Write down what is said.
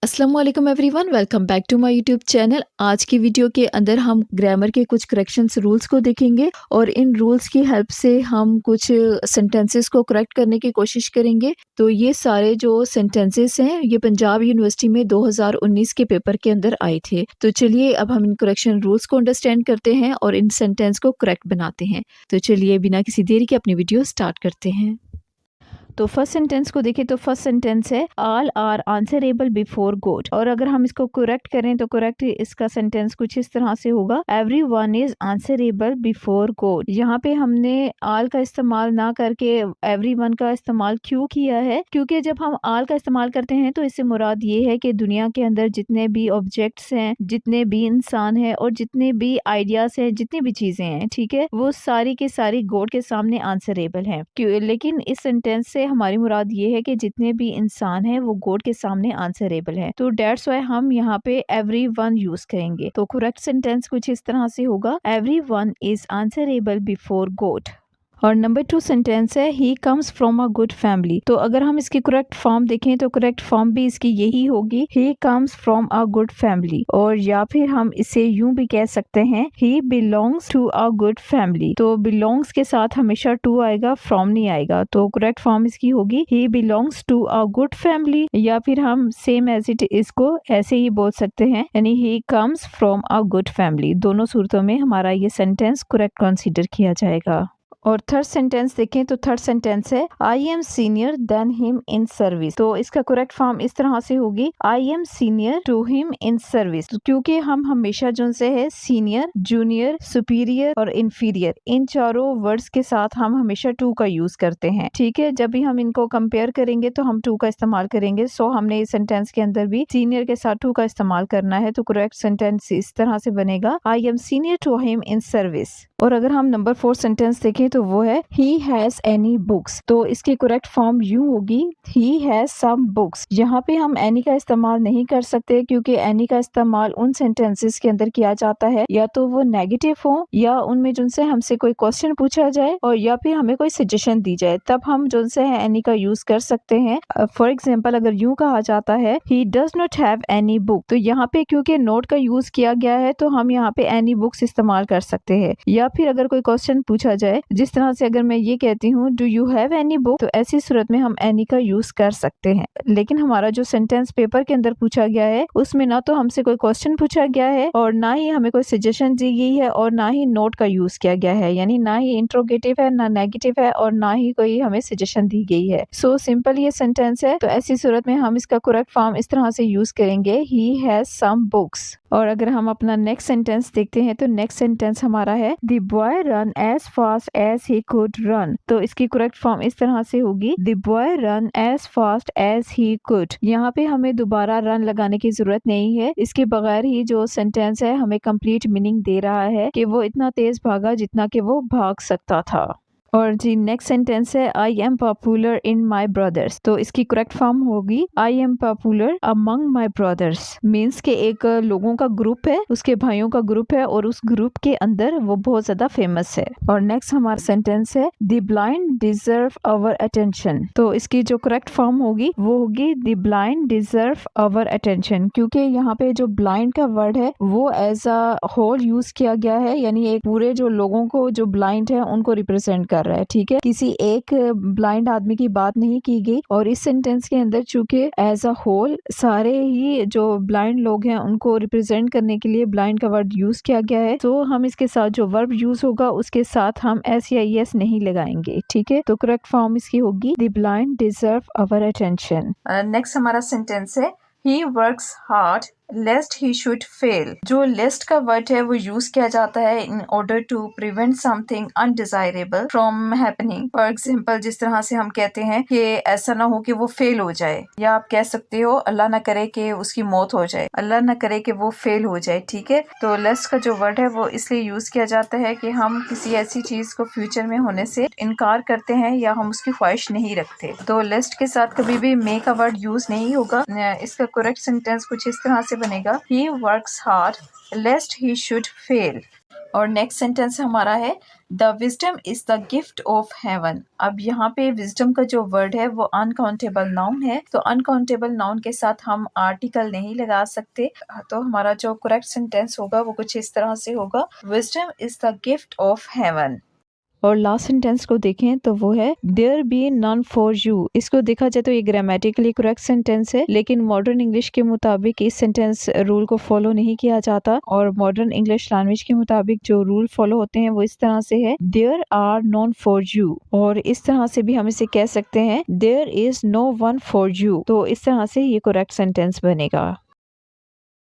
अस्सलाम वालेकुम everyone, welcome back to my YouTube channel. आज की वीडियो के अंदर हम ग्रामर के कुछ करेक्शंस रूल्स को देखेंगे और इन रूल्स की हेल्प से हम कुछ सेंटेंसेस को करेक्ट करने की कोशिश करेंगे। तो ये सारे जो सेंटेंसेस हैं ये पंजाब यूनिवर्सिटी में 2019 के पेपर के अंदर आए थे। तो चलिए अब हम इन करेक्शन रूल्स को अंडरस्टैंड करते हैं और इन सेंटेंस को करेक्ट बनाते हैं। तो चलिए बिना किसी देरी के अपनी वीडियो स्टार्ट करते हैं। तो फर्स्ट सेंटेंस को देखें तो फर्स्ट सेंटेंस है all are answerable before God. और अगर हम इसको करेक्ट करें तो करेक्ट इसका सेंटेंस कुछ इस तरह से होगा every one is answerable before God. यहाँ पे हमने ऑल का इस्तेमाल ना करके एवरी वन का इस्तेमाल क्यों किया है? क्योंकि जब हम ऑल का इस्तेमाल करते हैं तो इससे मुराद ये है कि दुनिया के अंदर जितने भी ऑब्जेक्ट्स हैं, जितने भी इंसान हैं और जितने भी आइडियाज हैं, जितनी भी चीजें हैं, ठीक है, वो सारी की सारी गॉड के सामने आंसरेबल हैं। लेकिन इस सेंटेंस से हमारी मुराद ये है कि जितने भी इंसान हैं वो गॉड के सामने आंसरेबल हैं। तो डेट्स व्हाई हम यहाँ पे एवरी वन यूज करेंगे। तो करेक्ट सेंटेंस कुछ इस तरह से होगा every one is answerable before God. और नंबर 2 सेंटेंस है he comes from a good family. तो अगर हम इसकी करेक्ट फॉर्म देखें तो करेक्ट फॉर्म भी इसकी यही होगी he comes from a good family. और या फिर हम इसे यूं भी कह सकते हैं he belongs to a good family. तो बिलोंग्स के साथ हमेशा टू आएगा, फ्रॉम नहीं आएगा। तो करेक्ट फॉर्म इसकी होगी he belongs to a good family, या फिर हम सेम एज इट इसको ऐसे ही बोल सकते हैं, यानी he comes from a good family. दोनों सूरतों में हमारा ये सेंटेंस करेक्ट कंसीडर किया जाएगा। और थर्ड सेंटेंस देखें तो थर्ड सेंटेंस है I am senior then him in service. तो इसका करेक्ट फॉर्म इस तरह से होगी I am senior to him in service. क्योंकि हम हमेशा जो से है सीनियर, जूनियर, सुपीरियर और इंफीरियर, इन चारों वर्ड्स के साथ हम हमेशा टू का यूज करते हैं, ठीक है। जब भी हम इनको कंपेयर करेंगे तो हम टू का इस्तेमाल करेंगे। सो हमने इस सेंटेंस के अंदर भी सीनियर के साथ टू का इस्तेमाल करना है। तो करेक्ट सेंटेंस इस तरह से बनेगा I am senior to him in service. और अगर हम नंबर 4 सेंटेंस देखें तो वो है ही हैज एनी बुक्स। तो इसकी करेक्ट फॉर्म यूं होगी ही हैज सम बुक्स। यहाँ पे हम एनी का इस्तेमाल नहीं कर सकते क्योंकि एनी का इस्तेमाल उन सेंटेंसेस के अंदर किया जाता है या तो वो नेगेटिव हो या उनमें जिनसे हमसे कोई क्वेश्चन पूछा जाए और या फिर हमें कोई सजेशन दी जाए, तब हम जिनसे है एनी का यूज कर सकते हैं। फॉर एग्जाम्पल अगर यूं कहा जाता है he does not have any book, तो यहाँ पे क्योंकि नोट का यूज किया गया है तो हम यहाँ पे एनी बुक्स इस्तेमाल कर सकते हैं। या फिर अगर कोई क्वेश्चन पूछा जाए, जिस तरह से अगर मैं ये कहती हूँ do you have any book, तो ऐसी सूरत में हम एनी का यूज कर सकते हैं। लेकिन हमारा जो सेंटेंस पेपर के अंदर पूछा गया है उसमें ना तो हमसे कोई क्वेश्चन पूछा गया है और ना ही हमें कोई सजेशन दी गई है और ना ही नोट का यूज किया गया है, यानी ना ही इंट्रोगेटिव है, ना नेगेटिव है और ना ही कोई हमें सजेशन दी गई है। सो सिंपल ये सेंटेंस है। तो ऐसी सूरत में हम इसका करेक्ट फॉर्म इस तरह से यूज करेंगे ही हैज सम बुक्स। और अगर हम अपना नेक्स्ट सेंटेंस देखते हैं तो नेक्स्ट सेंटेंस हमारा है the boy run as fast as he could run. तो इसकी करेक्ट फॉर्म इस तरह से होगी the boy run as fast as he could. यहाँ पे हमें दोबारा रन लगाने की जरूरत नहीं है, इसके बगैर ही जो सेंटेंस है हमें कंप्लीट मीनिंग दे रहा है कि वो इतना तेज भागा जितना कि वो भाग सकता था। और जी नेक्स्ट सेंटेंस है I M popular in my brothers. तो इसकी करेक्ट फॉर्म होगी I M popular among my brothers. Means के एक लोगों का ग्रुप है, उसके भाइयों का ग्रुप है और उस ग्रुप के अंदर वो बहुत ज्यादा फेमस है। और नेक्स्ट हमारा सेंटेंस है the blind deserve our attention. तो इसकी जो करेक्ट फॉर्म होगी वो होगी the blind deserve our attention. क्योंकि यहाँ पे जो ब्लाइंड का वर्ड है वो एज अ होल यूज किया गया है, यानी एक पूरे जो लोगों को जो ब्लाइंड है उनको रिप्रेजेंट कर रहा है, ठीक है। किसी एक ब्लाइंड आदमी की बात नहीं की गई। और इस सेंटेंस के अंदर चूंकि एज अ होल सारे ही जो ब्लाइंड लोग हैं उनको रिप्रेजेंट करने के लिए ब्लाइंड का वर्ड यूज किया गया है, तो हम इसके साथ जो वर्ब यूज होगा उसके साथ हम एस या एस नहीं लगाएंगे, ठीक है। तो करेक्ट फॉर्म इसकी होगी the blind deserve our attention. Next हमारा सेंटेंस है he works hard लेस्ट he should fail. जो लेस्ट का वर्ड है वो यूज किया जाता है in order to prevent something undesirable from happening. For example जिस तरह से हम कहते हैं कि ऐसा ना हो कि वो फेल हो जाए, या आप कह सकते हो अल्लाह ना करे कि उसकी मौत हो जाए, अल्लाह ना करे कि वो फेल हो जाए, ठीक है। तो लेस्ट का जो वर्ड है वो इसलिए यूज किया जाता है कि हम किसी ऐसी चीज को फ्यूचर में होने से इनकार करते हैं या हम उसकी ख्वाहिश नहीं रखते। तो लेस्ट के साथ कभी भी मे का वर्ड यूज नहीं होगा। इसका करेक्ट सेंटेंस कुछ इस तरह से बनेगा he works hard लेस्ट he should fail. और नेक्स्ट सेंटेंस हमारा है the wisdom is the gift of haven. अब यहाँ पे विजडम का जो वर्ड है वो अनकाउंटेबल नाउन है, तो अनकाउंटेबल नाउन के साथ हम आर्टिकल नहीं लगा सकते, तो हमारा जो करेक्ट सेंटेंस होगा वो कुछ इस तरह से होगा, wisdom is the gift of heaven. और लास्ट सेंटेंस को देखें तो वो है there be none for you. इसको देखा जाए तो ये ग्रामेटिकली करेक्ट सेंटेंस है, लेकिन मॉडर्न इंग्लिश के मुताबिक इस सेंटेंस रूल को फॉलो नहीं किया जाता, और मॉडर्न इंग्लिश लैंग्वेज के मुताबिक जो रूल फॉलो होते हैं वो इस तरह से है there are none for you, और इस तरह से भी हम इसे कह सकते हैं there is no one for you. तो इस तरह से ये करेक्ट सेंटेंस बनेगा।